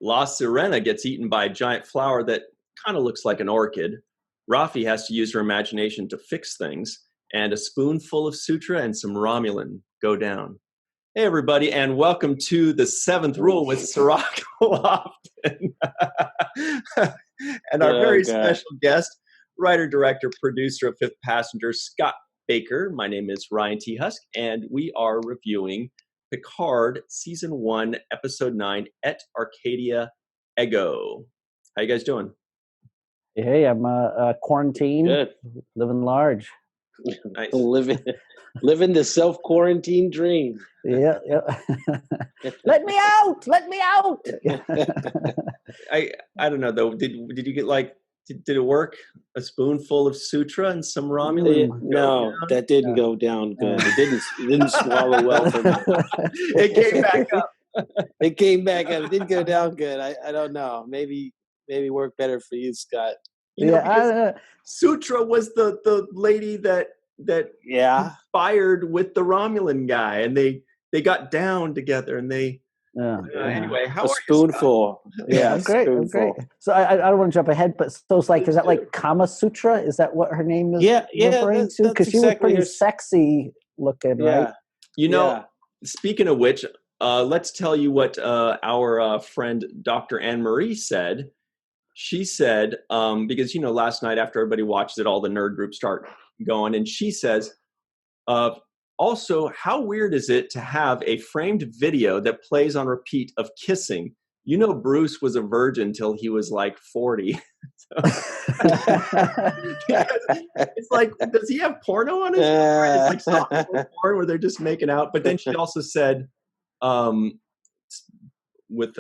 La Sirena gets eaten by a giant flower that kind of looks like an orchid. Rafi has to use her imagination to fix things. And a spoonful of Sutra and some Romulan go down. Hey, everybody, and welcome to The Seventh Rule with Sirach Lofton. And our very special guest, writer, director, producer of Fifth Passenger, Scott Baker. My name is Ryan T. Husk, and we are reviewing Picard, Season 1, Episode 9, Et Arcadia Ego. How you guys doing? Hey, I'm quarantined, living large. Nice. Living the self-quarantine dream. Yeah. Let me out! I don't know though. Did you get did it work? A spoonful of Sutra and some Romulan? No, that didn't go down good. It didn't swallow well for me. It came back up. It came back up. It didn't go down good. I don't know. Maybe work better for you, Scott. Sutra was the lady that fired with the Romulan guy, and they got down together, and they anyway. How a spoonful? Yeah, I'm great. So I don't want to jump ahead, but so it's like, is that like Kama Sutra? Is that what her name is? Referring to? Because she was pretty sexy looking, right? Speaking of which, let's tell you what our friend Dr. Anne Marie said. She said, because, last night after everybody watched it, all the nerd groups start going. And she says, also, how weird is it to have a framed video that plays on repeat of kissing? Bruce was a virgin till he was like 40. It's like, does he have porno on his phone? It's like soft porn where they're just making out. But then she also said, with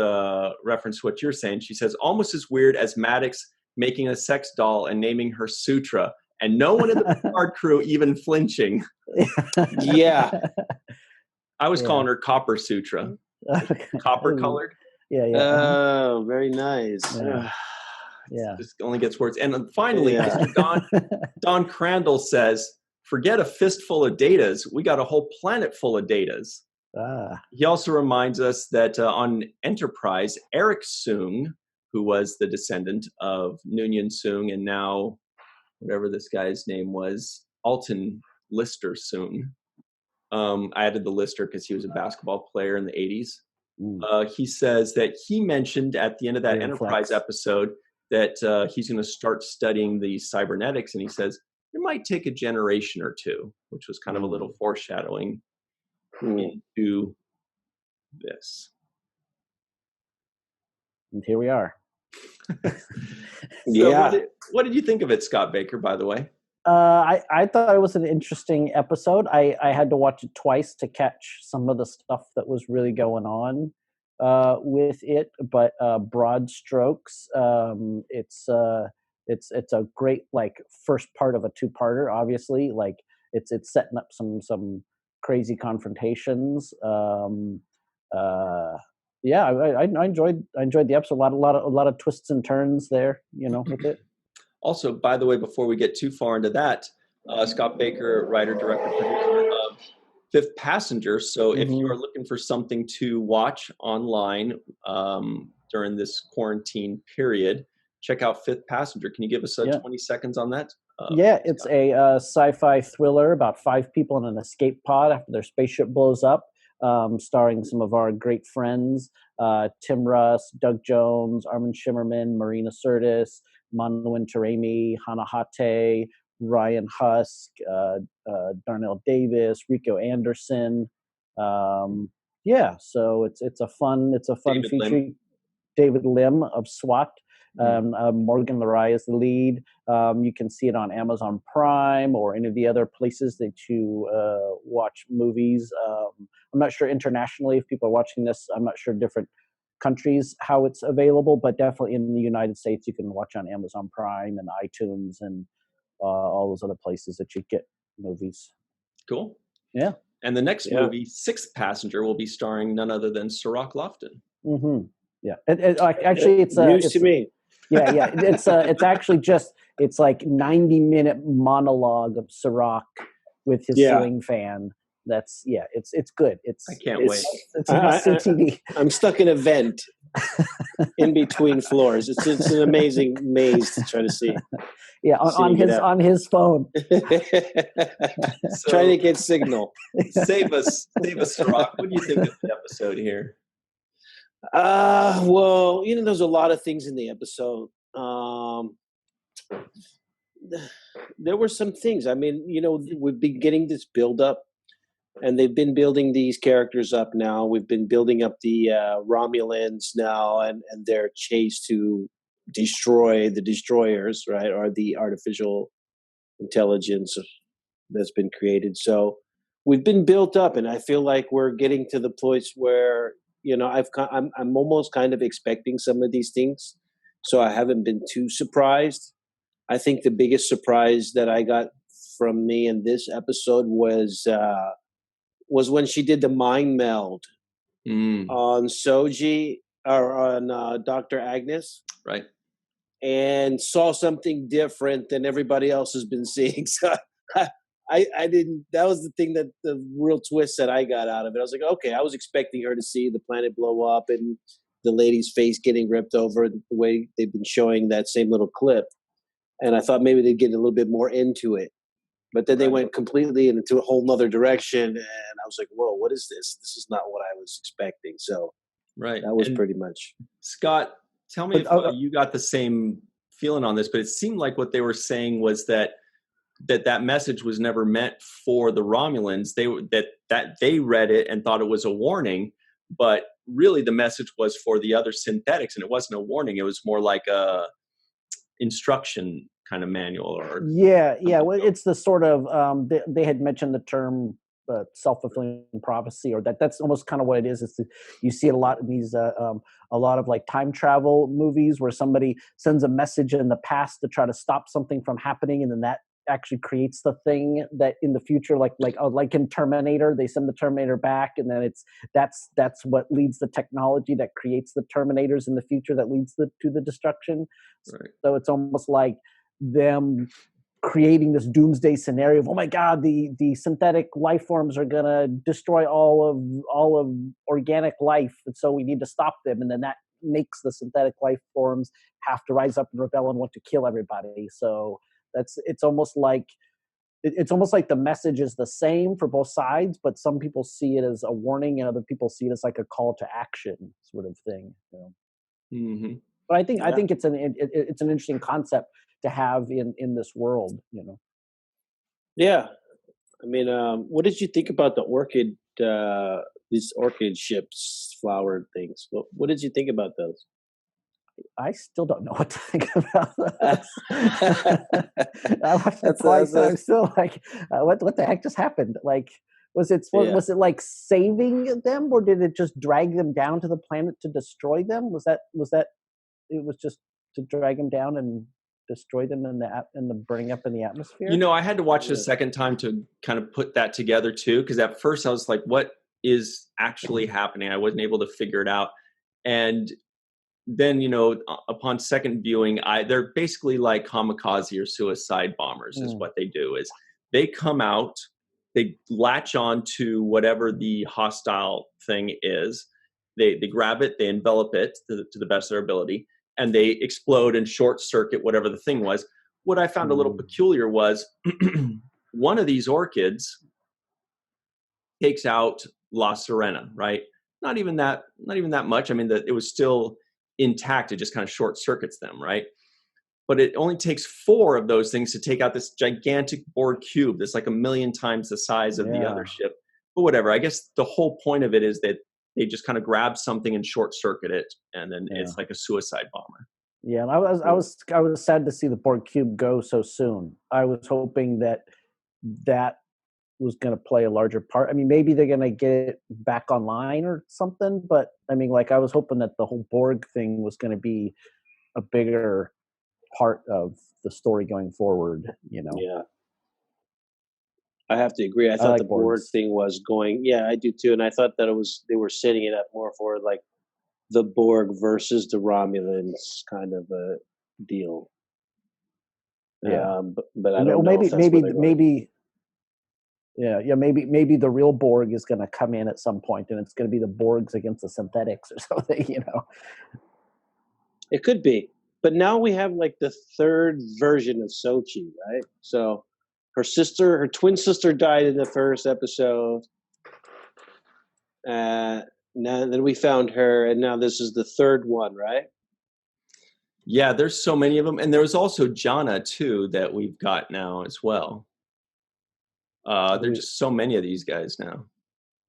reference to what you're saying, she says, almost as weird as Maddox making a sex doll and naming her Sutra, and no one in the Picard crew even flinching. Yeah. I was calling her Copper Sutra. Copper colored. Yeah. Oh, very nice. Yeah. This only gets worse. And finally, Don Crandall says, forget a fistful of datas. We got a whole planet full of datas. He also reminds us that on Enterprise, Eric Soong, who was the descendant of Noonien Soong, and now whatever this guy's name was, Alton Lister Soong. I added the Lister because he was a basketball player in the 80s. He says that he mentioned at the end of that Enterprise episode that he's going to start studying the cybernetics, and he says it might take a generation or two, which was kind of a little foreshadowing into this. And here we are. What did you think of it, Scott Baker, by the way? I thought it was an interesting episode. I had to watch it twice to catch some of the stuff that was really going on with it, but broad strokes, it's a great first part of a two-parter. Obviously, it's setting up some crazy confrontations. I enjoyed the episode. A lot of twists and turns there, with it. Also, by the way, before we get too far into that, Scott Baker, writer, director, producer of Fifth Passenger. So if you are looking for something to watch online during this quarantine period, check out Fifth Passenger. Can you give us 20 seconds on that? It's a sci-fi thriller about 5 people in an escape pod after their spaceship blows up, starring some of our great friends, Tim Russ, Doug Jones, Armin Shimmerman, Marina Sirtis, Manwin Taremi, Hannah Hate, Ryan Husk, Darnell Davis, Rico Anderson. So it's a fun featuring David Lim of SWAT. Morgan Lerai is the lead. You can see it on Amazon Prime or any of the other places that you watch movies. I'm not sure internationally if people are watching this. I'm not sure different countries how it's available, but definitely in the United States you can watch on Amazon Prime and iTunes and all those other places that you get movies. Cool. Yeah. And the next movie, Sixth Passenger, will be starring none other than Sirach Lofton. Mm-hmm. Yeah. Actually, it's news to me. Yeah. It's actually it's like 90-minute monologue of Sirach with his ceiling fan. It's good. I can't wait. It's must-see TV. I'm stuck in a vent. in between floors. It's an amazing maze to try to see. Yeah, on his phone. Trying to get signal. Save us, Rock. What do you think of the episode here? Well, there's a lot of things in the episode. There were some things. I mean, we've been getting this build up, and they've been building these characters up now. We've been building up the Romulans now, and their chase to destroy the destroyers, right, or the artificial intelligence that's been created. So we've been built up, and I feel like we're getting to the place where I'm almost kind of expecting some of these things, so I haven't been too surprised. I think the biggest surprise that I got from me in this episode was when she did the mind meld on Soji or on Dr. Agnes, right, and saw something different than everybody else has been seeing. So I didn't. That was the thing, that the real twist that I got out of it. I was like, okay, I was expecting her to see the planet blow up and the lady's face getting ripped over the way they've been showing that same little clip, and I thought maybe they'd get a little bit more into it. But then they went completely into a whole nother direction, and I was like, whoa, what is this? This is not what I was expecting. So that was pretty much. Scott, tell me if you got the same feeling on this, but it seemed like what they were saying was that message was never meant for the Romulans. That they read it and thought it was a warning, but really the message was for the other synthetics, and it wasn't a warning. It was more like a instruction kind of manual, or well, it's the sort of they had mentioned the term self-fulfilling prophecy, or that's almost kind of what it is. You see it a lot in these a lot of like time travel movies where somebody sends a message in the past to try to stop something from happening, and then that actually creates the thing that in the future, like in Terminator, they send the Terminator back, and then that's what leads the technology that creates the Terminators in the future that leads to the destruction. Right. So it's almost like them creating this doomsday scenario of, oh my God, the synthetic life forms are gonna destroy all of organic life, and so we need to stop them, and then that makes the synthetic life forms have to rise up and rebel and want to kill everybody. So it's almost like the message is the same for both sides, but some people see it as a warning and other people see it as like a call to action sort of thing. Mm-hmm. But I think it's an interesting concept to have in this world. Yeah, I mean, what did you think about the orchid? These orchid ships, flower things. What did you think about those? I still don't know what to think about those. I watched it twice, and I'm still like, what the heck just happened? Like, was it like saving them, or did it just drag them down to the planet to destroy them? Was that it was just to drag them down and destroy them in the burning up in the atmosphere? I had to watch it a second time to kind of put that together too, because at first I was like, what is actually happening? I wasn't able to figure it out. And then, upon second viewing, they're basically like kamikaze or suicide bombers is what they do. Is they come out, they latch on to whatever the hostile thing is, they grab it, they envelop it to the best of their ability, and they explode and short circuit whatever the thing was. What I found a little peculiar was one of these orchids takes out La Serena, right? Not even that much. I mean, it was still intact. It just kind of short circuits them, right? But it only takes 4 of those things to take out this gigantic Borg cube that's like 1,000,000 times the size of the other ship. But whatever. I guess the whole point of it is that they just kind of grab something and short circuit it, and then it's like a suicide bomber. Yeah, and I was sad to see the Borg cube go so soon. I was hoping that was going to play a larger part. I mean, maybe they're going to get it back online or something, but I mean, like, I was hoping that the whole Borg thing was going to be a bigger part of the story going forward, Yeah. I have to agree. I thought the Borg thing was going, yeah, I do too. And I thought that they were setting it up more for like the Borg versus the Romulans kind of a deal. Yeah. But I don't know. Yeah. Maybe the real Borg is going to come in at some point, and it's going to be the Borgs against the synthetics or something. It could be, but now we have like the third version of Sochi, right? So her twin sister died in the first episode. Now then we found her, and now this is the third one, right? Yeah, there's so many of them, and there's also Jana too that we've got now as well. There's just so many of these guys now.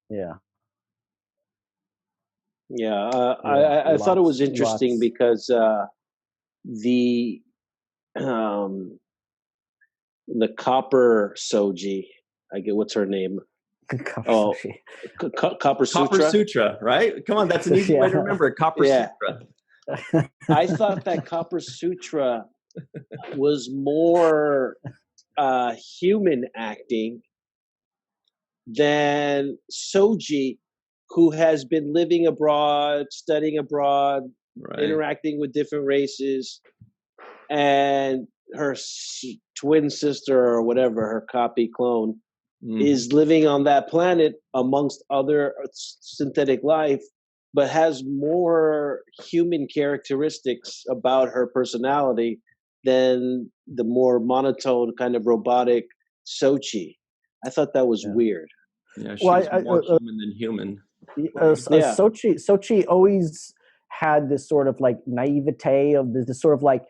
Yeah. Yeah, I thought it was interesting because the Copper Soji, I get what's her name? Copper Sutra. Copper Sutra, right? Come on, that's an easy way to remember it. Copper Sutra. I thought that Copper Sutra was more human acting than Soji, who has been living abroad, studying abroad, interacting with different races, and her twin sister or whatever, her copy clone, is living on that planet amongst other synthetic life, but has more human characteristics about her personality than the more monotone kind of robotic Sochi. I thought that was weird. Yeah, she's more human than human. Sochi always had this sort of like naivete of this sort of like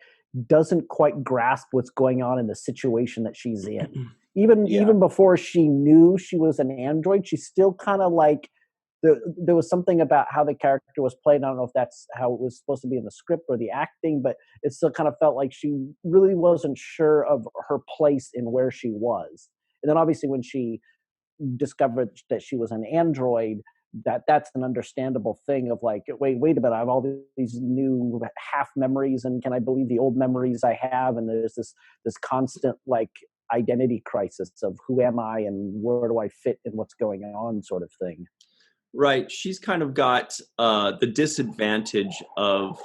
doesn't quite grasp what's going on in the situation that she's in. Even before she knew she was an android, she's still kind of like there was something about how the character was played. I don't know if that's how it was supposed to be in the script or the acting, but it still kind of felt like she really wasn't sure of her place in where she was. And then obviously when she discovered that she was an android, that's an understandable thing of like, wait a minute, I have all these new half memories, and can I believe the old memories I have? And there's this constant like identity crisis of who am I and where do I fit in what's going on sort of thing. Right. She's kind of got the disadvantage of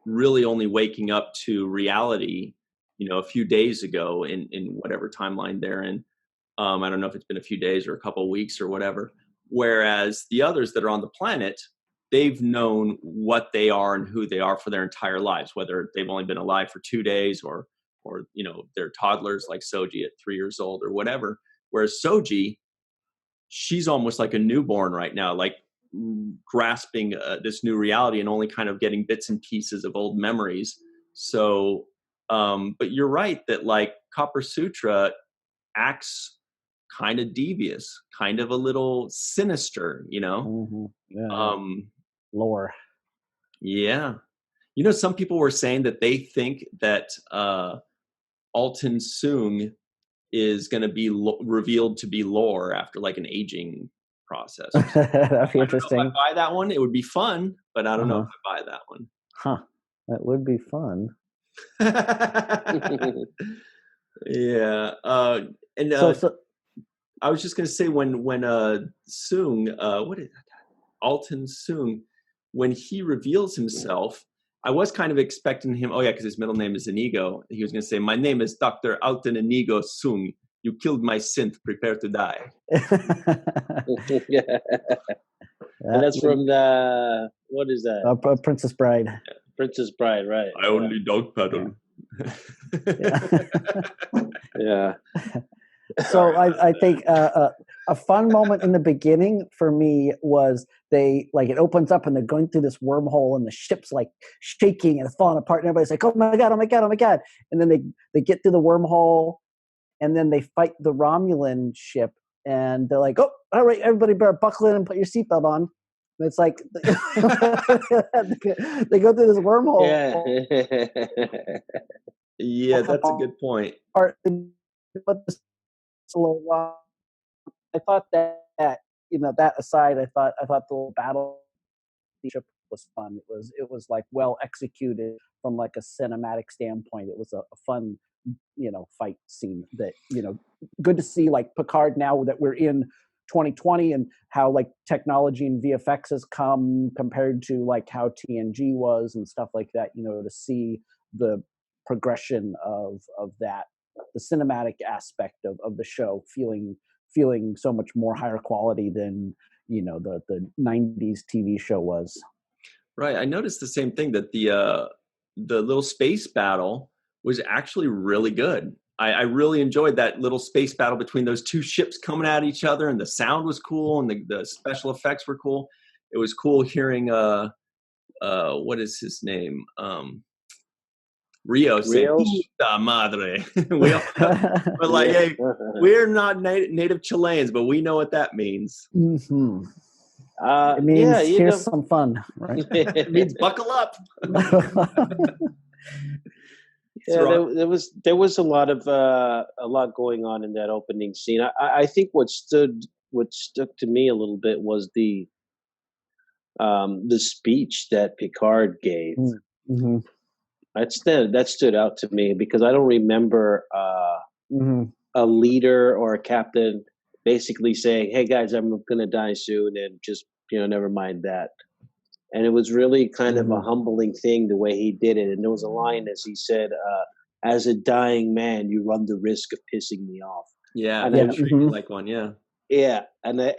really only waking up to reality, a few days ago in whatever timeline they're in. I don't know if it's been a few days or a couple of weeks or whatever. Whereas the others that are on the planet, they've known what they are and who they are for their entire lives, whether they've only been alive for 2 days or they're toddlers like Soji at 3 years old or whatever. Whereas Soji, she's almost like a newborn right now, like grasping this new reality and only kind of getting bits and pieces of old memories. So, but you're right that like Copper Sutra acts kind of devious, kind of a little sinister, lore. Yeah. Some people were saying that they think that Alton Soong is going to be revealed to be lore after like an aging process. That'd be interesting. If I buy that one, it would be fun, but I don't know if I buy that one. That would be fun. Yeah. And I was just going to say when Soong, Alton Soong, when he reveals himself, I was kind of expecting him, because his middle name is Inigo. He was going to say, my name is Dr. Alton Inigo Soong. You killed my synth. Prepare to die. Yeah. And that's from the, what is that? Princess Bride. Yeah. Princess Bride, right. I only dog paddle. Yeah. So I think a fun moment in the beginning for me was it opens up and they're going through this wormhole and the ship's like shaking and falling apart and everybody's like, oh my god, and then they get through the wormhole and then they fight the Romulan ship and they're like, oh, all right, everybody better buckle in and put your seatbelt on. And it's like they go through this wormhole. Yeah, that's a good point. I thought that that aside, I thought the little battle ship was fun. It was like well executed from like a cinematic standpoint. It was a fun fight scene that good to see like Picard now that we're in 2020 and how like technology and VFX has come compared to like how TNG was and stuff like that. To see the progression of that, the cinematic aspect of the show feeling feeling so much more higher quality than the 90s TV show was. Right. I noticed the same thing, that the little space battle was actually really good. I really enjoyed that little space battle between those two ships coming at each other, and the sound was cool, and the special effects were cool. It was cool hearing what is his name? Rio saying "Puta madre." We're like, hey, we're not native Chileans, but we know what that means. Mm-hmm. It means here's some fun, right? It means buckle up. There was a lot going on in that opening scene. I think what stuck to me a little bit was the speech that Picard gave. Mm-hmm. That stood out to me because I don't remember a leader or a captain basically saying, "Hey guys, I'm going to die soon," and just never mind that. And it was really kind of a humbling thing the way he did it. And there was a line as he said, "As a dying man, you run the risk of pissing me off." Yeah, and I'm sure you like one. Yeah, and I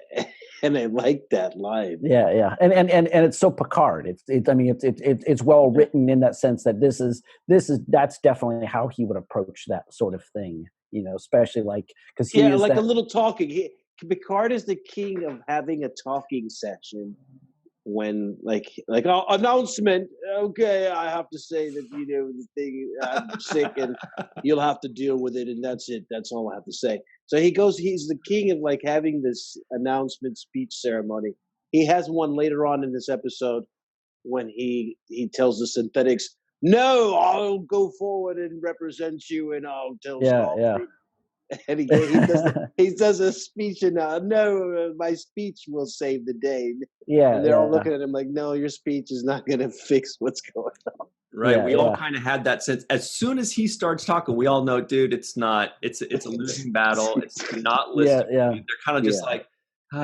like that line. Yeah, and it's so Picard. It's well written in that sense that that's definitely how he would approach that sort of thing. Especially because he is a little talking. Picard is the king of having a talking session. When announcement, okay, I have to say that the thing, I'm sick and you'll have to deal with it, and that's it. That's all I have to say. So he's the king of having this announcement speech ceremony. He has one later on in this episode when he tells the synthetics, "No, I'll go forward and represent you, and I'll tell Starfleet." And he does a speech, and no, my speech will save the day. Yeah, and they're all looking at him like, "No, your speech is not going to fix what's going on." Right. We all kind of had that sense. As soon as he starts talking, we all know, dude, it's not. It's a losing battle. It's not listening. Yeah. They're kind of just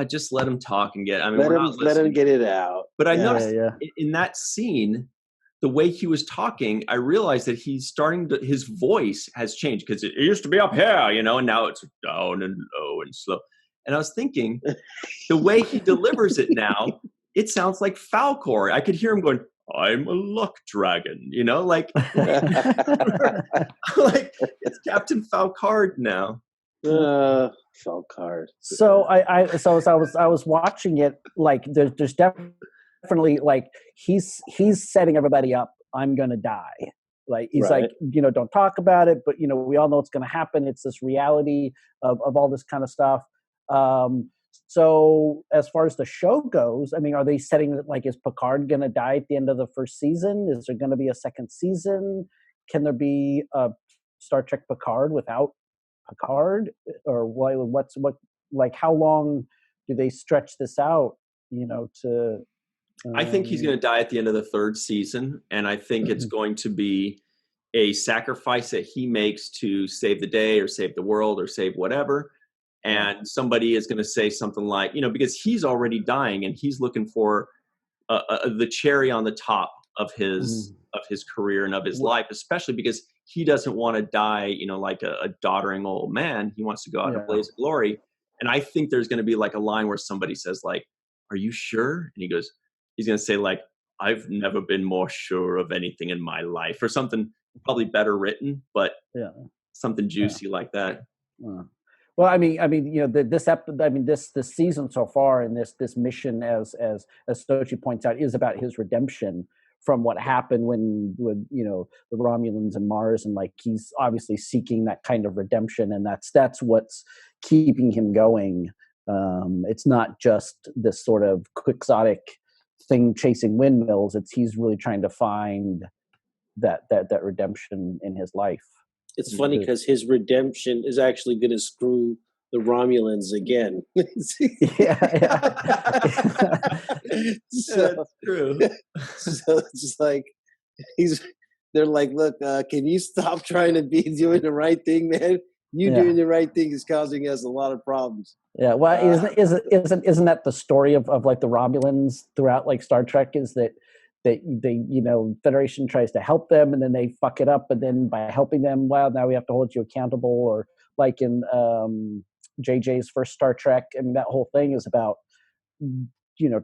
just let him talk and get. Let him get it out. But I noticed in that scene, the way he was talking, I realized that his voice has changed, because it used to be up here, and now it's down and low and slow. And I was thinking, the way he delivers it now, it sounds like Falcor. I could hear him going, "I'm a luck dragon," like it's Captain Falcard now. Falcard. So as I was watching it, there's definitely he's setting everybody up. I'm gonna die. He's don't talk about it, but we all know it's gonna happen. It's this reality of all this kind of stuff. So as far as the show goes, are they setting it is Picard gonna die at the end of the first season? Is there gonna be a second season? Can there be a Star Trek Picard without Picard? Or how long do they stretch this out? I think he's going to die at the end of the third season, and I think it's going to be a sacrifice that he makes to save the day or save the world or save whatever. And somebody is going to say something like, because he's already dying and he's looking for the cherry on the top of his career and of his life, especially because he doesn't want to die, like a doddering old man. He wants to go out in a blaze of glory. And I think there's going to be a line where somebody says "Are you sure?" And he's going to say "I've never been more sure of anything in my life," or something probably better written, but something juicy like that. Well, this season so far, and this mission, as Stochi points out, is about his redemption from what happened when the Romulans and Mars, and he's obviously seeking that kind of redemption, and that's what's keeping him going. It's not just this sort of quixotic thing chasing windmills. He's really trying to find that redemption in his life. It's funny because his redemption is actually going to screw the Romulans again. So, that's true. So it's they're like, "Look, can you stop trying to be doing the right thing, man? Doing the right thing is causing us a lot of problems." Yeah, well, isn't that the story of the Romulans throughout Star Trek? Is that they Federation tries to help them and then they fuck it up, and then by helping them, now we have to hold you accountable, or like in JJ's first Star Trek. I mean, that whole thing is about,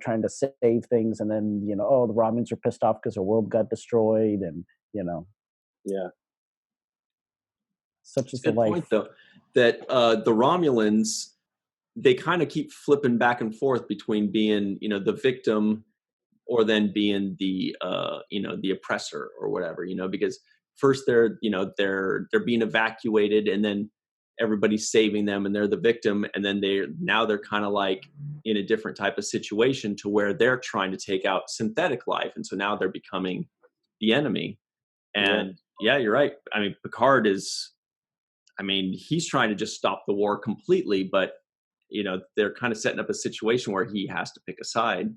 trying to save things, and then, the Romulans are pissed off because their world got destroyed, and, Yeah. Such is the life. Point, though, that the Romulans, they kind of keep flipping back and forth between being, the victim or then being the, the oppressor or whatever, because first they're being evacuated, and then everybody's saving them and they're the victim. And then they're kind of like in a different type of situation to where they're trying to take out synthetic life. And so now they're becoming the enemy. And yeah, you're right. I mean, Picard he's trying to just stop the war completely, but they're kind of setting up a situation where he has to pick a side,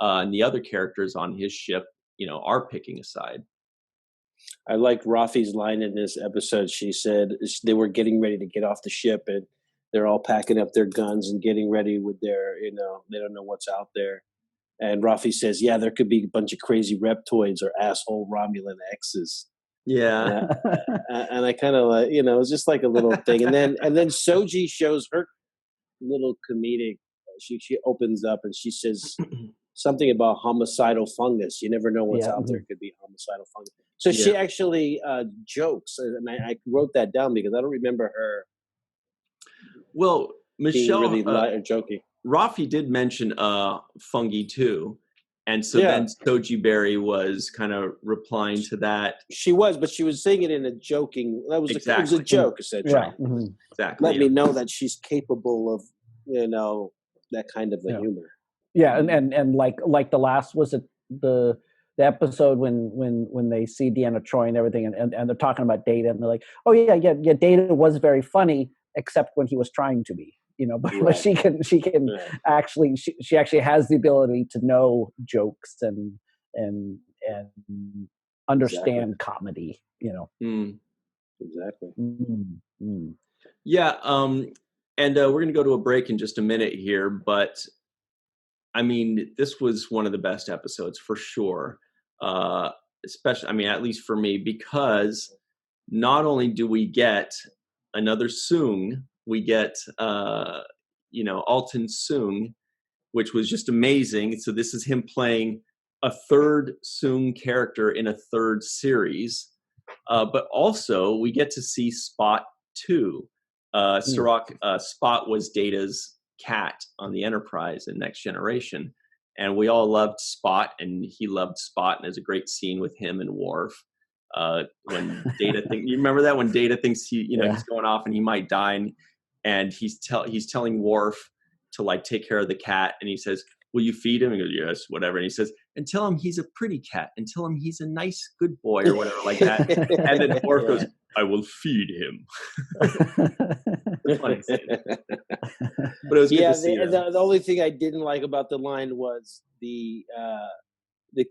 and the other characters on his ship, are picking a side. I like Rafi's line in this episode. She said they were getting ready to get off the ship, and they're all packing up their guns and getting ready with their, they don't know what's out there. And Rafi says, "Yeah, there could be a bunch of crazy reptoids or asshole Romulan X's." Yeah, and I kind of like, it was just like a little thing, and then Soji shows her little comedic. She opens up and she says something about homicidal fungus. You never know what's out there. It could be homicidal fungus. So she actually jokes, and I wrote that down because I don't remember her. Well, Michelle being really joking. Rafi did mention fungi too. And so then Soji Berry was kind of replying to that. She was, but she was saying it in a joking. It was a joke, essentially. Yeah. Mm-hmm. Exactly. Let me know that she's capable of, that kind of a humor. Yeah, and like the last, was it the episode when they see Deanna Troi and everything, and they're talking about Data, and they're like, oh yeah, Data was very funny, except when he was trying to be. But she can actually she actually has the ability to know jokes and understand comedy. Exactly. Mm. Yeah. And we're going to go to a break in just a minute here, but this was one of the best episodes for sure. Especially, at least for me, because not only do we get another Soong, we get, Alton Soong, which was just amazing. So this is him playing a third Soong character in a third series. But also we get to see Spot too. Spot was Data's cat on the Enterprise in Next Generation. And we all loved Spot, and he loved Spot. And there's a great scene with him and Worf. When Data you remember that when Data thinks he's going off and he might die, and he's telling Worf to like take care of the cat, and he says, "Will you feed him?" And he goes, "Yes, whatever." And he says, "And tell him he's a pretty cat, and tell him he's a nice, good boy," or whatever like that. And then Worf goes, "I will feed him." Funny scene. But it was good to see the only thing I didn't like about the line was the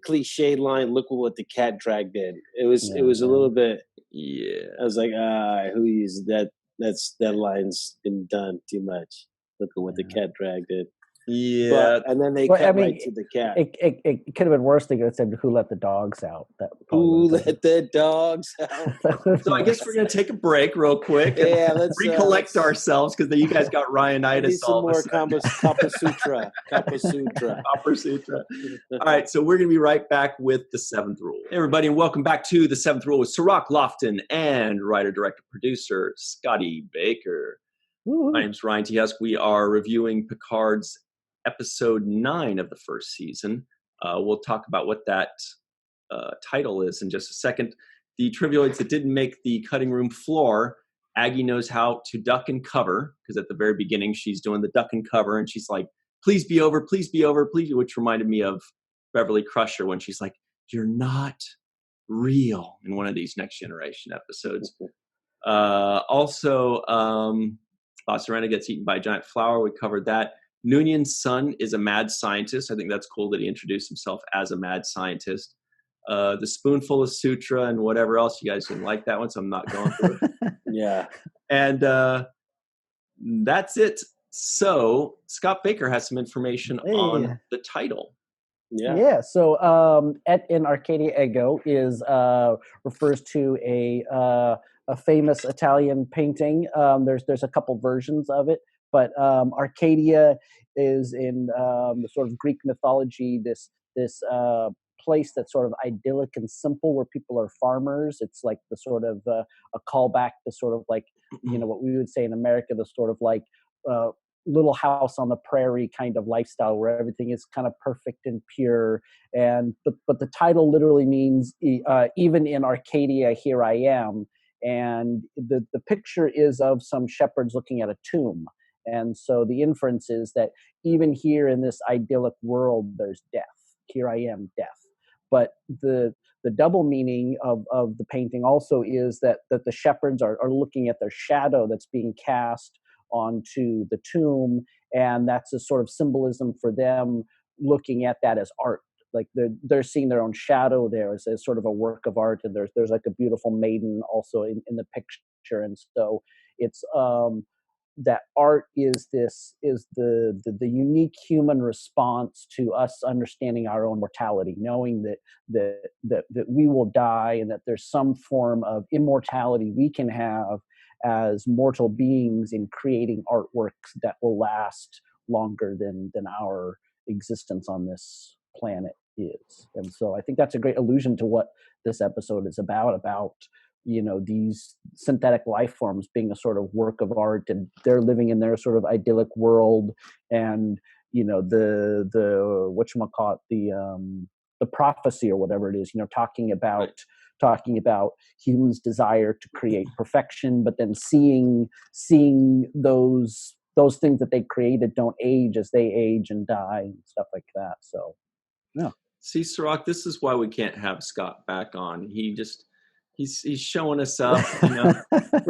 cliche line, "Look what the cat dragged in." It was a little bit. Yeah. I was like, who used that? That line's been done too much. Look at what the cat dragged in. Yeah. And then they cut right to the cat. It could have been worse. They could have said, "Who let the dogs out?" Who let the dogs out? So I guess we're going to take a break real quick. Yeah, let's recollect ourselves, because you guys got Ryanitis. Some more Kama Sutra. Kama Sutra. All right, so we're going to be right back with the Seventh Rule. Hey, everybody, and welcome back to the Seventh Rule with Sirach Lofton and writer, director, producer Scotty Baker. Ooh. My name's Ryan T. Husk. We are reviewing Picard's episode 9 of the first season. We'll talk about what that title is in just a second. The trivioids that didn't make the cutting room floor, Aggie knows how to duck and cover, because at the very beginning she's doing the duck and cover, and she's like, please be over, please be over, please, which reminded me of Beverly Crusher when she's like, "You're not real," in one of these Next Generation episodes. Also, La Sirena gets eaten by a giant flower. We covered that. Noonan's son is a mad scientist. I think that's cool that he introduced himself as a mad scientist. The spoonful of sutra and whatever else. You guys didn't like that one, so I'm not going through it. Yeah. And that's it. So Scott Baker has some information on the title. Yeah. So et in Arcadia ego is refers to a famous Italian painting. There's a couple versions of it, but Arcadia is in the sort of Greek mythology. This place that's sort of idyllic and simple, where people are farmers. It's like the sort of a callback to sort of like what we would say in America, the sort of like uh, little house on the prairie kind of lifestyle where everything is kind of perfect and pure. And but the title literally means even in Arcadia here I am. And the picture is of some shepherds looking at a tomb. And so the inference is that even here in this idyllic world there's death. Here I am, death. But the double meaning of the painting also is that the shepherds are looking at their shadow that's being cast onto the tomb, and that's a sort of symbolism for them looking at that as art. Like they're seeing their own shadow there as sort of a work of art, and there's like a beautiful maiden also in the picture. And so it's that art is the unique human response to us understanding our own mortality, knowing that we will die, and that there's some form of immortality we can have as mortal beings in creating artworks that will last longer than our existence on this planet is. And so I think that's a great allusion to what this episode is about these synthetic life forms being a sort of work of art, and they're living in their sort of idyllic world. And the whatchamacallit, the prophecy or whatever it is, talking about humans' desire to create perfection, but then seeing those things that they created don't age as they age and die and stuff like that. So yeah. See, Sirach, this is why we can't have Scott back on. He's showing us up. We're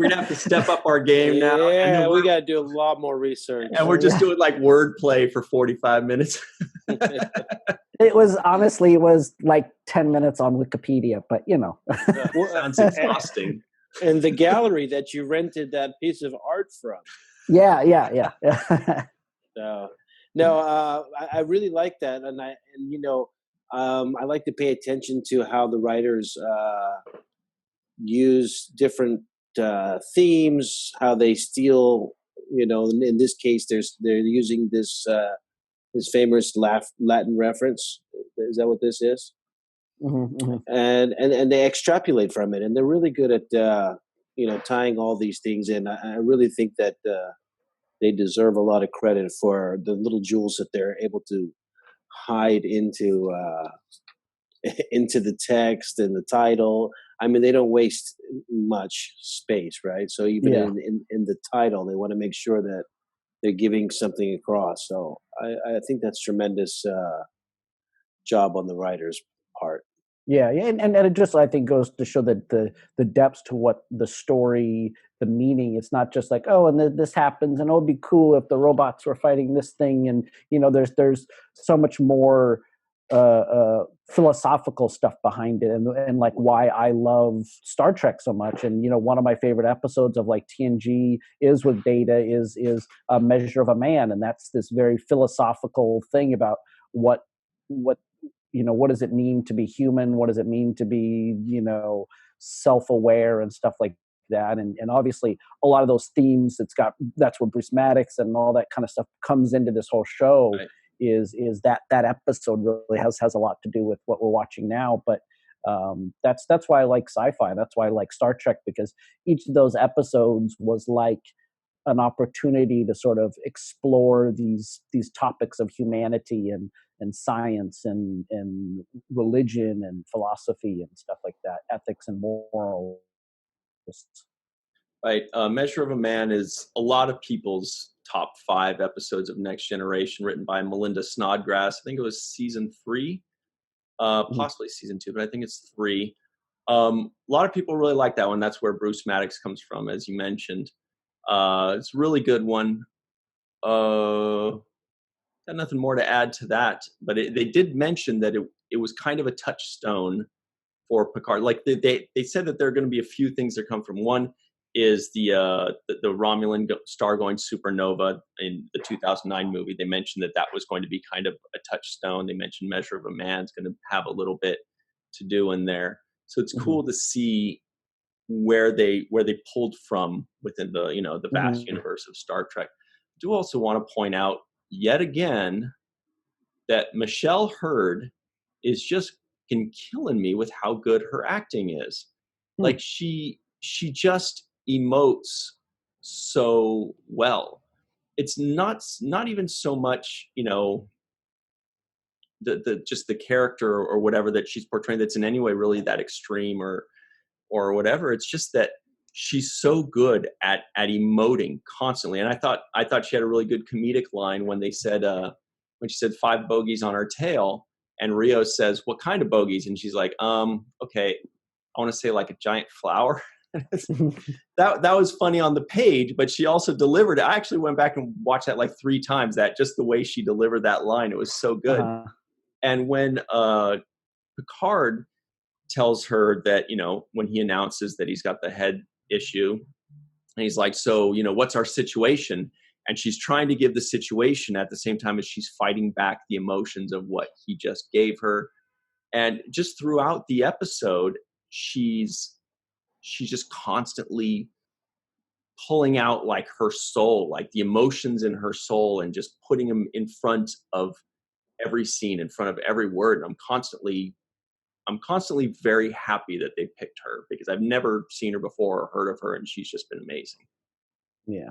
gonna have to step up our game now. Yeah, we gotta do a lot more research. And we're just doing like wordplay for 45 minutes. It was like 10 minutes on Wikipedia, but sounds exhausting. And the gallery that you rented that piece of art from. Yeah. I really like that, and I like to pay attention to how the writers use different themes, how they steal. In this case, they're using this famous Latin reference. Is that what this is? Mm-hmm. And they extrapolate from it, and they're really good at tying all these things in. I really think that they deserve a lot of credit for the little jewels that they're able to hide into the text and the title. I mean, they don't waste much space, right? So even in the title, they want to make sure that they're giving something across. So I think that's tremendous job on the writer's part. Yeah, and it just, I think, goes to show that the depths to what the story, the meaning. It's not just like, oh, and this happens, and it would be cool if the robots were fighting this thing, and there's so much more philosophical stuff behind it, and like why I love Star Trek so much. And one of my favorite episodes of like TNG is with Data is A Measure of a Man, and that's this very philosophical thing about what does it mean to be human? What does it mean to be, self-aware and stuff like that? And obviously a lot of those themes, that's where Bruce Maddox and all that kind of stuff comes into this whole show. Right. Is that episode really has a lot to do with what we're watching now. But that's why I like sci-fi. That's why I like Star Trek, because each of those episodes was like an opportunity to sort of explore these topics of humanity and science and religion and philosophy and stuff like that, ethics and morals. Right. Measure of a Man is a lot of people's top 5 episodes of Next Generation, written by Melinda Snodgrass. I think it was season 3, possibly season 2, but I think it's 3. A lot of people really like that one. That's where Bruce Maddox comes from, as you mentioned. It's a really good one. Got nothing more to add to that, but they did mention that it was kind of a touchstone for Picard. Like they said that there are going to be a few things that come from. One, is the Romulan star going supernova in the 2009 movie. They mentioned that was going to be kind of a touchstone. They mentioned Measure of a Man's going to have a little bit to do in there. So it's cool to see where they pulled from within the the vast universe of Star Trek. I do also want to point out yet again that Michelle Hurd is just killing me with how good her acting is. Like she just emotes so well. It's not even so much the just the character or whatever that she's portraying that's in any way really that extreme or whatever. It's just that she's so good at emoting constantly. And I thought she had a really good comedic line when they said when she said 5 bogeys on her tail, and Rio says, "What kind of bogeys?" And she's like, okay, I want to say like a giant flower. that was funny on the page, but she also delivered it. I actually went back and watched that like 3 times, that just the way she delivered that line, it was so good. And when Picard tells her that, when he announces that he's got the head issue, and he's like, so, what's our situation? And she's trying to give the situation at the same time as she's fighting back the emotions of what he just gave her. And just throughout the episode, she's just constantly pulling out like her soul, like the emotions in her soul, and just putting them in front of every scene, in front of every word. And I'm constantly very happy that they picked her, because I've never seen her before or heard of her, and she's just been amazing. Yeah.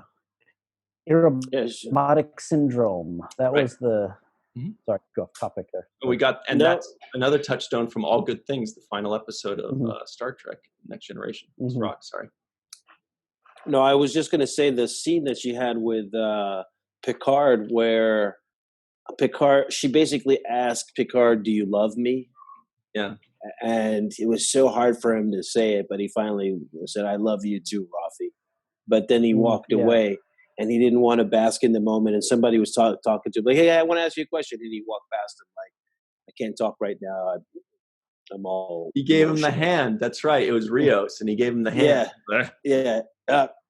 Irritable syndrome. That was the sorry, go off topic there. We got, and that's another touchstone from All Good Things, the final episode of Star Trek Next Generation. Rock, sorry. No, I was just going to say the scene that she had with Picard, where she basically asked Picard, "Do you love me?" Yeah. And it was so hard for him to say it, but he finally said, "I love you too, Rafi." But then he walked away, and he didn't want to bask in the moment. And somebody was talking to him, like, "Hey, I want to ask you a question." And he walked past him like, "I can't talk right now. I'm all." He gave him the hand. That's right. It was Rios, and he gave him the hand. Yeah.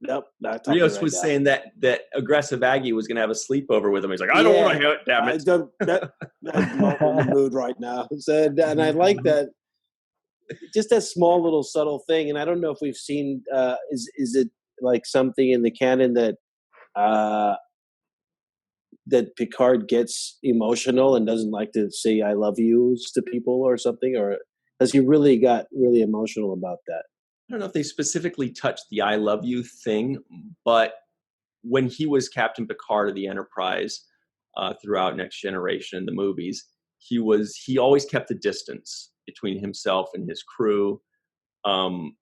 Nope. Rios was saying that aggressive Aggie was going to have a sleepover with him. He's like, "I don't want to hear it, damn it." I'm not in the mood right now. So, and I like that. Just that small little subtle thing. And I don't know if we've seen, is it like something in the canon that that Picard gets emotional and doesn't like to say "I love yous" to people or something? Or has he really got really emotional about that? I don't know if they specifically touched the "I love you" thing, but when he was Captain Picard of the Enterprise throughout Next Generation in the movies, he always kept a distance between himself and his crew.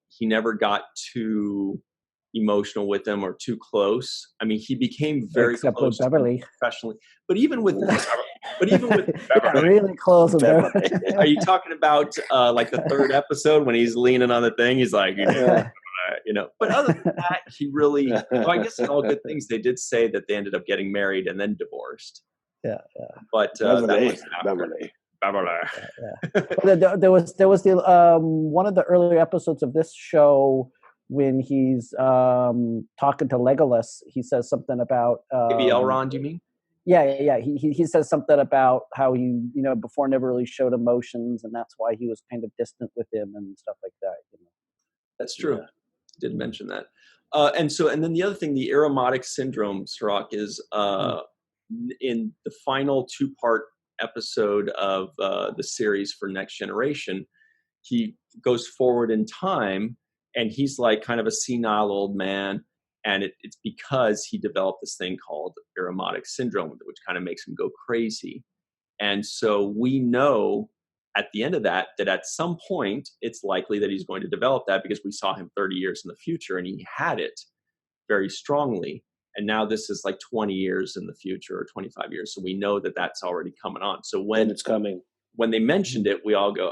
He never got too emotional with them or too close. I mean, he became very close with Beverly professionally, but even with Beverly, really close with Beverly. Are you talking about like the 3rd episode when he's leaning on the thing? He's like, But other than that, he really. Well, I guess in All Good Things, they did say that they ended up getting married and then divorced. Yeah. But Beverly. There was the one of the earlier episodes of this show when he's talking to Legolas. He says something about maybe Elrond. You mean? Yeah. He says something about how he before never really showed emotions, and that's why he was kind of distant with him and stuff like that. That's true. Yeah. Did mention that. And then the other thing, the Irritable syndrome, Sirach, is in the final 2-part episode of the series for Next Generation, he goes forward in time, and he's like kind of a senile old man, and it's because he developed this thing called Irritable syndrome, which kind of makes him go crazy. And so we know at the end of that at some point it's likely that he's going to develop that, because we saw him 30 years in the future and he had it very strongly. And now this is like 20 years in the future or 25 years. So we know that that's already coming on. So when it's coming, when they mentioned it, we all go,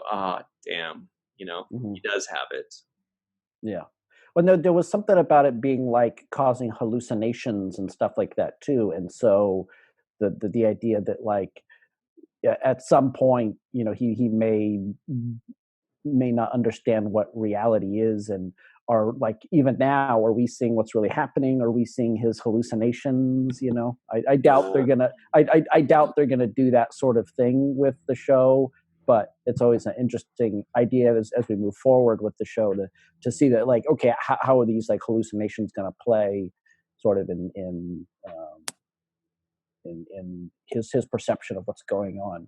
damn, he does have it. Yeah. Well, there was something about it being like causing hallucinations and stuff like that too. And so the idea that like at some point, he may may not understand what reality is, and are like, even now, are we seeing what's really happening? Are we seeing his hallucinations? I doubt they're gonna. I doubt they're gonna do that sort of thing with the show. But it's always an interesting idea as we move forward with the show to see that, like, okay, how are these like hallucinations going to play, sort of in his perception of what's going on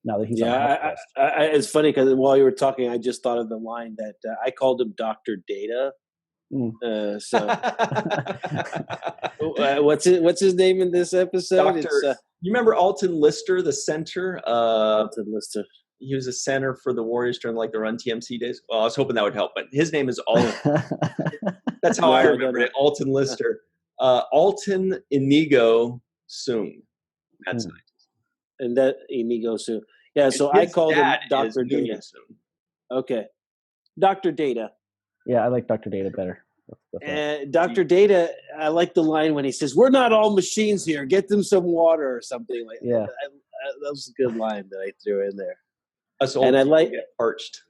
now that he's on house arrest. It's funny because while you were talking, I just thought of the line that I called him Dr. Data. What's his name in this episode? You remember Alton Lister, the center? Alton Lister. He was a center for the Warriors during like the Run TMC days. Well, I was hoping that would help, but his name is Alton. That's how I remember it. Alton Lister. Alton Inigo Soong. That's nice. And that Inigo Soong. Yeah, so I called him Dr. Data. Okay. Dr. Data. Yeah, I like Dr. Data better. And Dr. Data, I like the line when he says, "We're not all machines here. Get them some water," or something like that. Yeah. That was a good line that I threw in there. And I like get parched.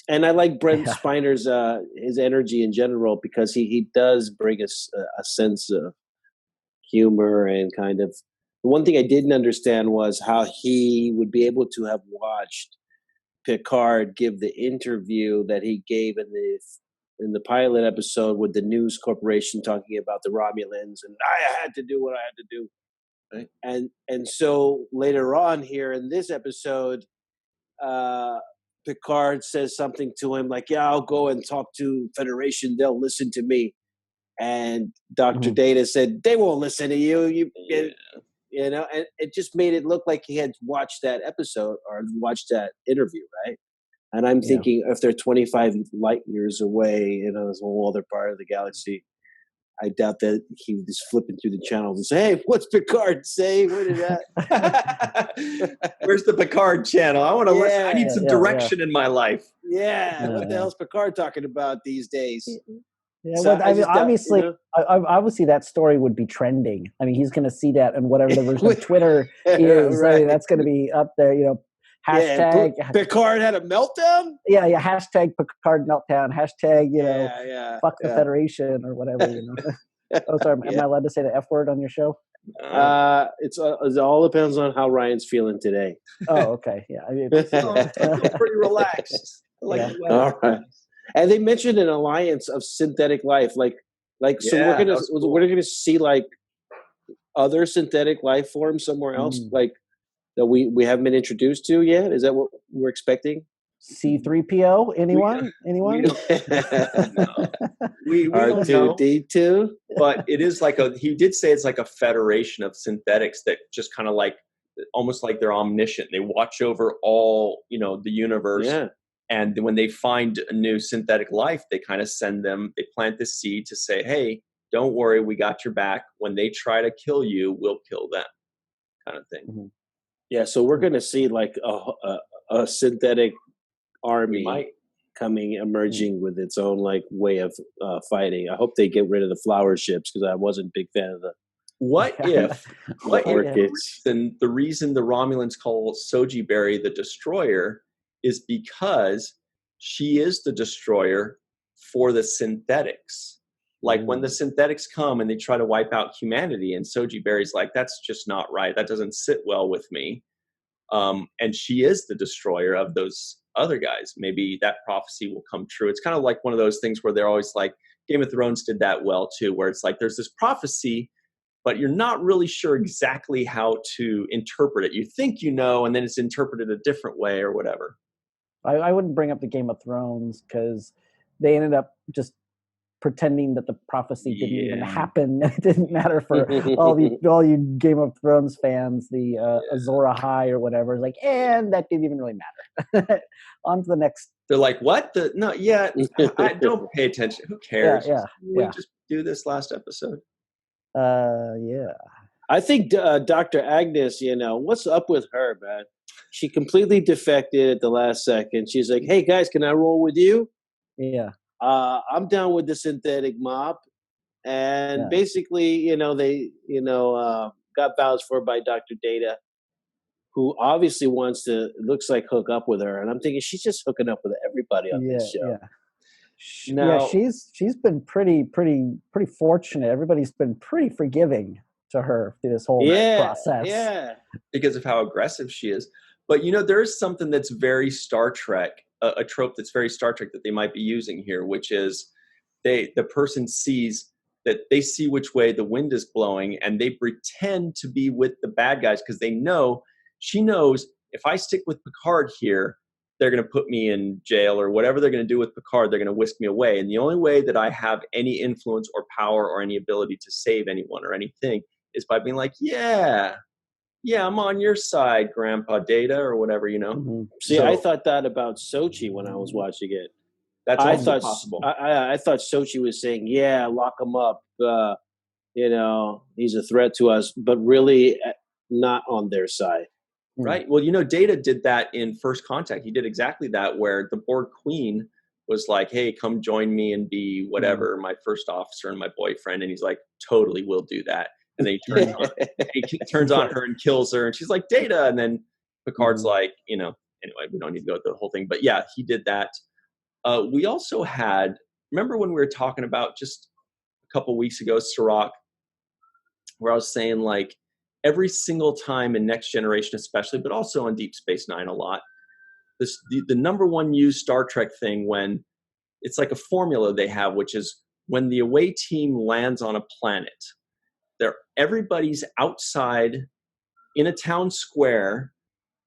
And I like Brent Spiner's his energy in general, because he does bring us a sense of humor and kind of. The one thing I didn't understand was how he would be able to have watched Picard give the interview that he gave in the pilot episode with the News Corporation, talking about the Romulans, and I had to do what I had to do. Right? And so later on here in this episode, Picard says something to him like, "Yeah, I'll go and talk to Federation. They'll listen to me." And Dr. Data said, "They won't listen to you. And it just made it look like he had watched that episode or watched that interview, right? And I'm thinking, if they're 25 light years away, there's a whole other part of the galaxy, I doubt that he was flipping through the channels and say, "Hey, what's Picard say? What is that? Where's the Picard channel? I want to listen. I need some direction in my life." What the hell's Picard talking about these days? Yeah, so obviously that story would be trending. I mean, he's going to see that, and whatever the version of Twitter is, right. I mean, that's going to be up there. Hashtag Picard had a meltdown. Yeah. Hashtag Picard meltdown. Hashtag fuck the Federation or whatever. Oh, sorry. Am I allowed to say the F word on your show? It all depends on how Ryan's feeling today. Oh, okay. Yeah, I mean, pretty relaxed. All right. And they mentioned an alliance of synthetic life, so we're gonna see like other synthetic life forms somewhere else, like that we haven't been introduced to yet. Is that what we're expecting? C-3PO? Anyone? We R2-D2? But it is like he did say it's like a federation of synthetics that just kind of like, almost like they're omniscient. They watch over all, the universe. Yeah. And when they find a new synthetic life, they kind of they plant the seed to say, "Hey, don't worry, we got your back. When they try to kill you, we'll kill them," kind of thing. Mm-hmm. Yeah, so we're going to see like a synthetic army emerging with its own like way of fighting. I hope they get rid of the flower ships, because I wasn't a big fan of the. What if the reason the Romulans call Soji Berry the Destroyer is because she is the destroyer for the synthetics. Like when the synthetics come and they try to wipe out humanity, and Soji Berry's like, "That's just not right. That doesn't sit well with me." And she is the destroyer of those other guys. Maybe that prophecy will come true. It's kind of like one of those things where they're always like, Game of Thrones did that well too, where it's like there's this prophecy, but you're not really sure exactly how to interpret it. You think and then it's interpreted a different way or whatever. I wouldn't bring up the Game of Thrones, because they ended up just pretending that the prophecy didn't even happen. It didn't matter for all you Game of Thrones fans. The Azor Ahai or whatever is like, and that didn't even really matter. On to the next. They're like, "What? I don't pay attention. Who cares? We just do this last episode." I think Dr. Agnes, what's up with her, man? She completely defected at the last second. She's like, "Hey guys, can I roll with you?" Yeah. I'm down with the synthetic mob. And basically, they, got vouched for by Dr. Data. who obviously wants to, looks like, hook up with her, and I'm thinking she's just hooking up with everybody on this show. Yeah, she's been pretty fortunate. Everybody's been pretty forgiving to her through this whole process. Yeah, because of how aggressive she is. But there's something that's very Star Trek, a trope that's very Star Trek that they might be using here, which is the person sees that they see which way the wind is blowing, and they pretend to be with the bad guys because she knows if I stick with Picard here, they're going to put me in jail, or whatever they're going to do with Picard, they're going to whisk me away. And the only way that I have any influence or power or any ability to save anyone or anything is by being like, yeah, I'm on your side, Grandpa Data, or whatever, Mm-hmm. See, I thought that about Sochi when I was watching it. That's also possible. I thought Sochi was saying, yeah, lock him up. He's a threat to us, but really not on their side. Right. Well, Data did that in First Contact. He did exactly that, where the Borg Queen was like, hey, come join me and be whatever, my first officer and my boyfriend. And he's like, totally will do that. And then he turns on her and kills her. And she's like, Data. And then Picard's like, anyway, we don't need to go through the whole thing. But yeah, he did that. We also had, remember when we were talking about just a couple weeks ago, Sirach, where I was saying, like, every single time in Next Generation especially, but also on Deep Space Nine a lot, the number one used Star Trek thing, when it's like a formula they have, which is when the away team lands on a planet, everybody's outside in a town square.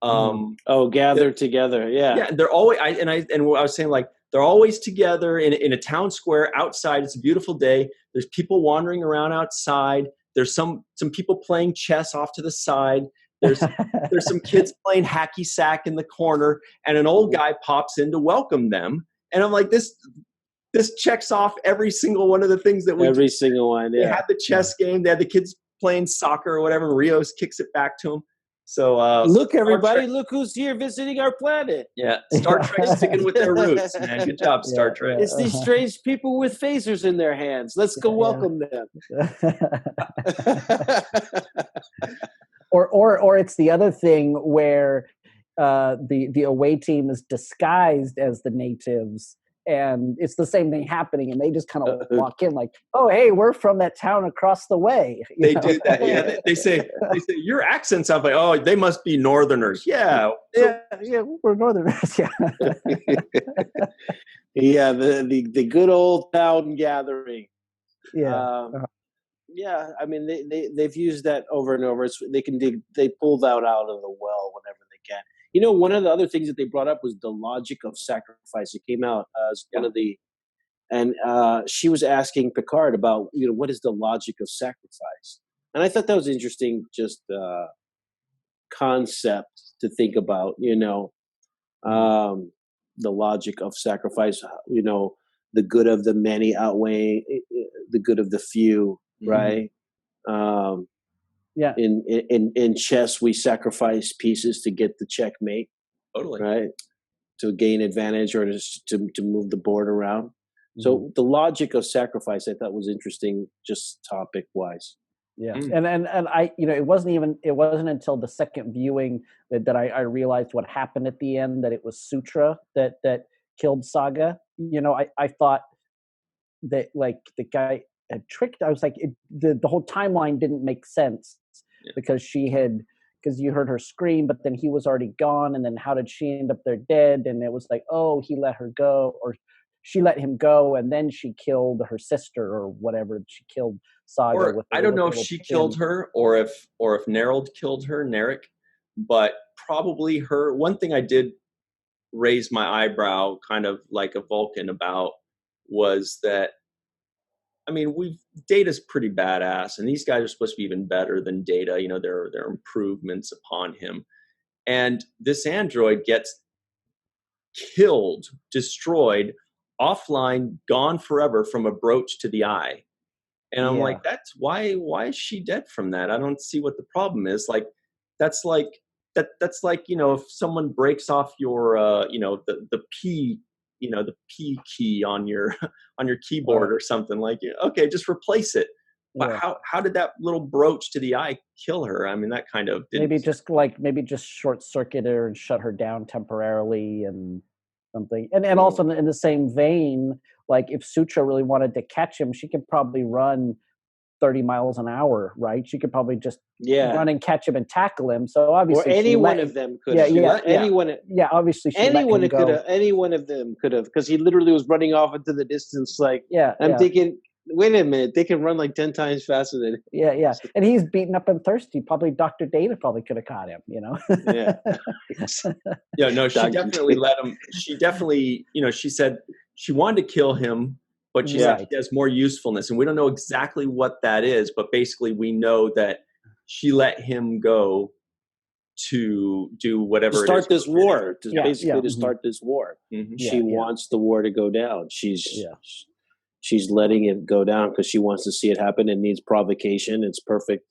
Gathered together. Yeah. They're always, I was saying, like, they're always together in a town square outside. It's a beautiful day. There's people wandering around outside. There's some people playing chess off to the side. There's some kids playing hacky sack in the corner, and an old guy pops in to welcome them. And I'm like, this checks off every single one of the things that we every single one. Yeah. They had the chess game. They had the kids playing soccer or whatever. And Rios kicks it back to them. So look, everybody, look who's here visiting our planet. Yeah, Star Trek's sticking with their roots, man. Good job, Star Trek. It's these strange people with phasers in their hands. Let's go welcome them. Or it's the other thing where the away team is disguised as the natives, and it's the same thing happening, and they just kind of walk in like, oh, hey, we're from that town across the way. They do that. Yeah, they say your accent sounds like, oh, they must be Northerners. Yeah, we're Northerners. Yeah. Yeah, the good old town gathering. Yeah. Yeah, I mean they've used that over and over. They pull that out of the well whenever they can. One of the other things that they brought up was the logic of sacrifice. It came out as one of the, and she was asking Picard about, what is the logic of sacrifice? And I thought that was interesting, just concept to think about, the logic of sacrifice, the good of the many outweighing the good of the few, right? Yeah. In chess, we sacrifice pieces to get the checkmate. Totally. Right. To gain advantage or to move the board around. So the logic of sacrifice, I thought, was interesting, just topic wise. Yeah. And I, it wasn't until the second viewing that I realized what happened at the end, that it was Sutra that killed Saga. I thought that, like, the guy had tricked. I was like, the whole timeline didn't make sense because you heard her scream, but then he was already gone. And then how did she end up there dead? And it was like, oh, he let her go, or she let him go, and then she killed her sister or whatever. She killed Saga. Or I don't know if she killed her or if Nerold killed her, Narek, but probably her. One thing I did raise my eyebrow, kind of like a Vulcan, about was that, I mean, Data's pretty badass, and these guys are supposed to be even better than Data. There are improvements upon him, and this android gets killed, destroyed, offline, gone forever from a brooch to the eye. And I'm like, that's why is she dead from that? I don't see what the problem is. Like, that's like if someone breaks off your the P the P key on your keyboard or something, like, okay, just replace it. But how did that little brooch to the eye kill her? I mean, that kind of didn't... maybe just short circuit her and shut her down temporarily and something. And also in the same vein, like if Sutra really wanted to catch him, she could probably run 30 miles an hour, right? She could probably just run and catch him and tackle him. So obviously, or any one of them could. Anyone. Yeah, obviously, anyone could have. Any one of them could have, because he literally was running off into the distance. Like, I'm thinking, wait a minute, they can run like 10 times faster than. Yeah. And he's beaten up and thirsty. Probably Dr. Data probably could have caught him. No, she definitely let him. She definitely, she said she wanted to kill him. But she said he has more usefulness, and we don't know exactly what that is. But basically, we know that she let him go to do whatever. To start this war, to start this war. Mm-hmm. She wants the war to go down. She's letting it go down because she wants to see it happen. It needs provocation. It's perfect,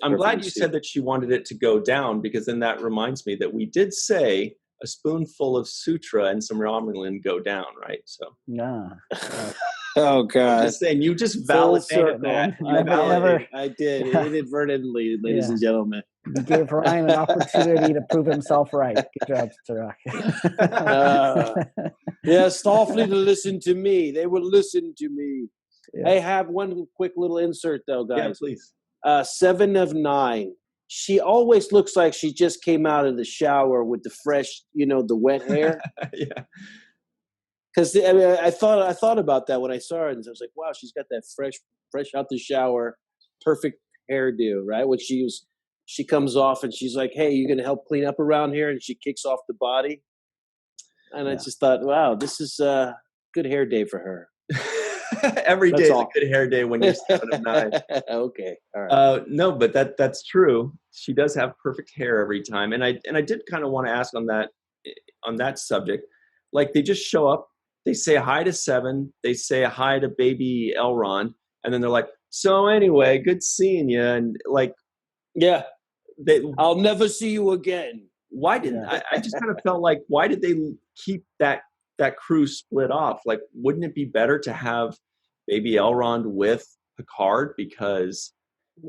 I'm glad you said that she wanted it to go down, because then that reminds me that we did say a spoonful of Sutra and some Romulan go down, right? So oh God! I'm just saying, you just validated that. I did inadvertently, ladies and gentlemen. You gave Ryan an opportunity to prove himself right. Good job, Sirach. Starfleet to listen to me. They will listen to me. Yeah. I have one quick little insert though, guys. Yeah, please. 7 of 9. She always looks like she just came out of the shower with the fresh, the wet hair. Because I thought about that when I saw her, and I was like, wow, she's got that fresh out the shower, perfect hairdo, right? When she comes off and she's like, hey, you gonna help clean up around here? And she kicks off the body, and I just thought, wow, this is a good hair day for her. Every day is a good hair day when you're 7 of 9. Okay, all right. No, but that's true. She does have perfect hair every time, and I did kind of want to ask on that subject. Like, they just show up, they say hi to 7, they say hi to baby Elrond, and then they're like, so anyway, good seeing you, and like, I'll never see you again. Why didn't I just kind of felt like, why did they keep that crew split off? Like, wouldn't it be better to have baby Elrond with Picard, because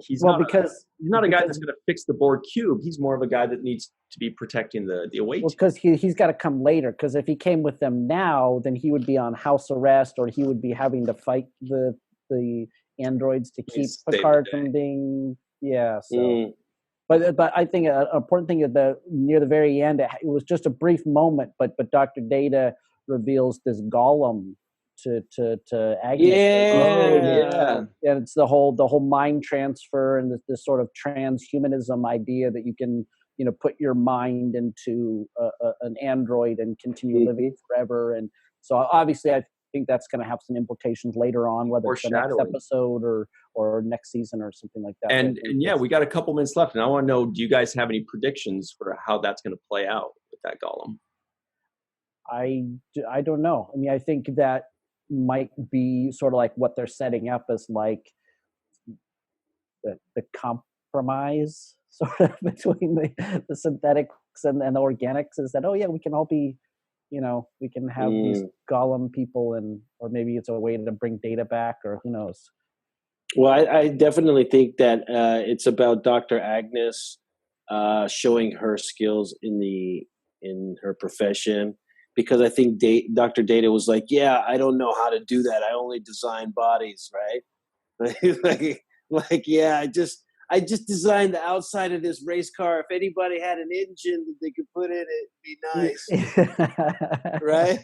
he's not a guy that's going to fix the Borg cube. He's more of a guy that needs to be protecting the away team. Because he's got to come later, because if he came with them now, then he would be on house arrest, or he would be having to fight the androids to keep Picard from being But I think an important thing is that near the very end, it was just a brief moment, but Dr. Data reveals this golem to Agnes. And it's the whole mind transfer and this sort of transhumanism idea that you can put your mind into an android and continue living forever. And so obviously I think that's going to have some implications later on, whether it's the next episode or next season or something like that. And we got a couple minutes left, and I want to know, do you guys have any predictions for how that's going to play out with that golem? I don't know. I mean, I think that might be sort of like what they're setting up as like the compromise sort of between the synthetics and the organics, is that, we can all be, we can have these golem people, or maybe it's a way to bring Data back, or who knows. Well, I definitely think that it's about Dr. Agnes showing her skills in her profession, because I think Dr. Data was like, I don't know how to do that. I only design bodies, right? I just designed the outside of this race car. If anybody had an engine that they could put in it, it'd be nice. Right?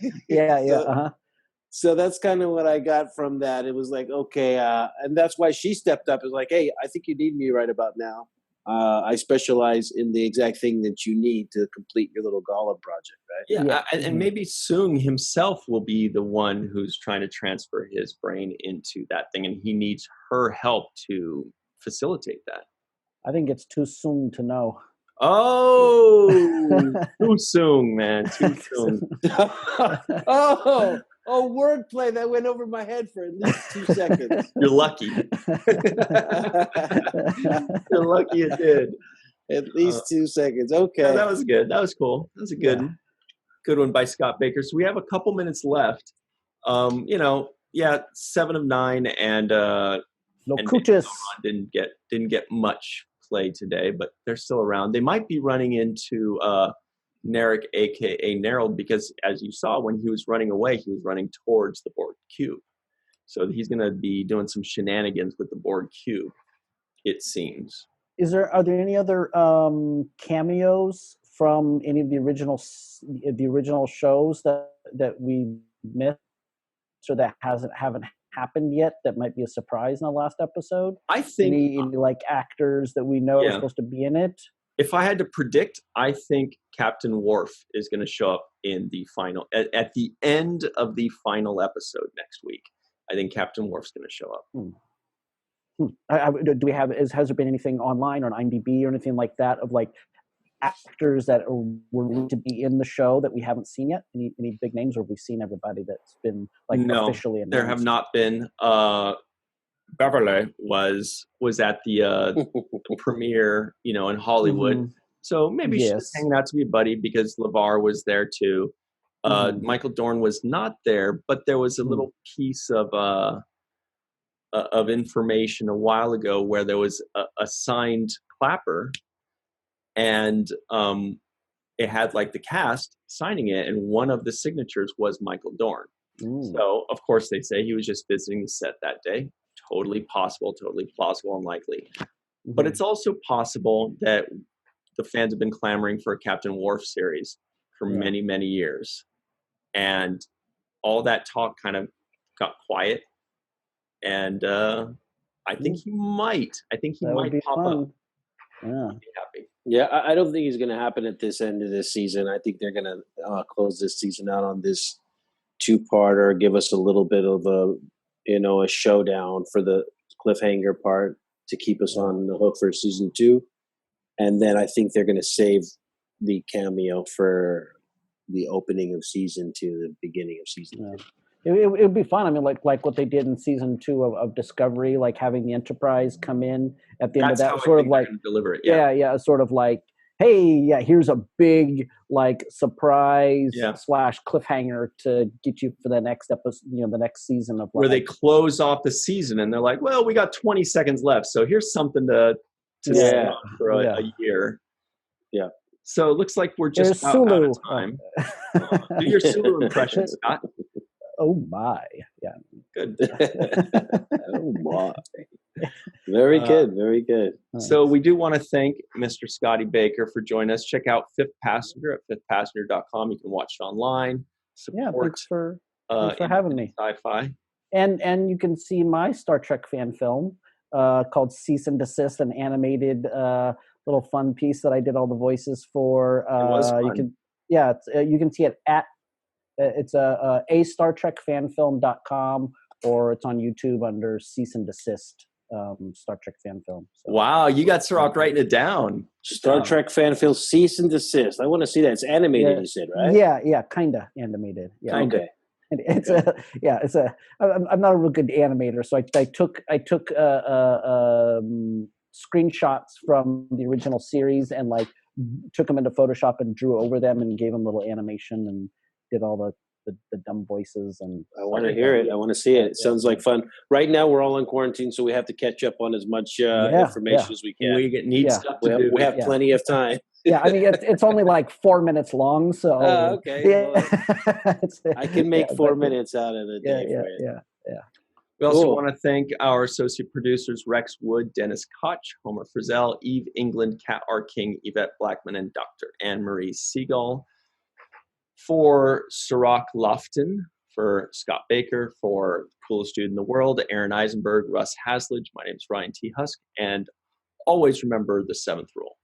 So that's kind of what I got from that. It was like, okay, and that's why she stepped up. Is like, hey, I think you need me right about now. I specialize in the exact thing that you need to complete your little golem project, right? And maybe Soong himself will be the one who's trying to transfer his brain into that thing, and he needs her help to facilitate that. I think it's too soon to know. Oh, too soon, man. Too soon. Oh, wordplay that went over my head for at least 2 seconds. You're lucky. You're lucky it did. At least 2 seconds. Okay. Yeah, that was good. That was cool. That was a good one by Scott Baker. So we have a couple minutes left. 7 of 9, and Locutus. Didn't get much play today, but they're still around. They might be running into Narek, aka Nerold, because as you saw when he was running away, he was running towards the Borg cube. So he's going to be doing some shenanigans with the Borg cube, it seems. Are there any other cameos from any of the original shows that we missed or that haven't happened yet that might be a surprise in the last episode? I think any like actors that we know are supposed to be in it. If I had to predict, I think Captain Worf is going to show up in the final at the end of the final episode next week. I think Captain Worf's going to show up. Do we have? Has there been anything online or on IMDb or anything like that of like actors that were to be in the show that we haven't seen yet? Any big names, or have we seen everybody that's been like officially announced? There have not been. Beverly was at the premiere, in Hollywood. Mm-hmm. So maybe she's hanging out to be a buddy because LeVar was there too. Michael Dorn was not there, but there was a little piece of information a while ago where there was a signed clapper, and it had like the cast signing it, and one of the signatures was Michael Dorn. So of course they say he was just visiting the set that day. Totally possible, totally plausible, unlikely. But it's also possible that the fans have been clamoring for a Captain Worf series for many, many years. And all that talk kind of got quiet. And I think he might. Pop up. Yeah. I'd be happy. Yeah, I don't think it's going to happen at this end of this season. I think they're going to close this season out on this two-parter, give us a little bit of a showdown for the cliffhanger part to keep us on the hook for season 2. And then I think they're going to save the cameo for the opening of season 2, the beginning of season 2. It would be fun. I mean, like what they did in season 2 of Discovery, like having the Enterprise come in at the end of that, sort of like deliver it. Yeah, sort of like, hey, here's a big like surprise / cliffhanger to get you for the next episode, the next season of where they close off the season and they're like, well, we got 20 seconds left, so here's something to stay on for a year. Yeah. So it looks like we're just out of time. Do your Sulu impression, Scott. Oh my, yeah, good. Oh my, very good, very good. So we do want to thank Mr. Scotty Baker for joining us. Check out Fifth Passenger at fifthpassenger.com. You can watch it online. Thanks for having me. Sci-Fi, and you can see my Star Trek fan film called Cease and Desist, an animated little fun piece that I did all the voices for. It was fun. You can see it at. It's a StarTrekFanFilm.com, or it's on YouTube under Cease and Desist Star Trek fan film. So. Wow, you got Sirach writing it down. Star Trek fan film Cease and Desist. I want to see that. It's animated, you said, right? Yeah, kind of animated. Yeah. Okay. I'm not a real good animator, so I took screenshots from the original series and like took them into Photoshop and drew over them and gave them little animation and did all the dumb voises. And I want to hear it. I want to see it. It sounds like fun. Right now we're all in quarantine, so we have to catch up on as much information as we can. We need stuff to do. We have plenty of time. I mean it's only like 4 minutes long, so okay. Well, I can make 4 minutes out of the day. Yeah. We also want to thank our associate producers Rex Wood, Dennis Koch, Homer Frizzell, Eve England, Kat R. King, Yvette Blackmon, and Dr. Anne-Marie Segal. For Sirach Lofton, for Scott Baker, for Coolest Dude in the World, Aaron Eisenberg, Russ Hasledge, my name is Ryan T. Husk, and always remember the 7th rule.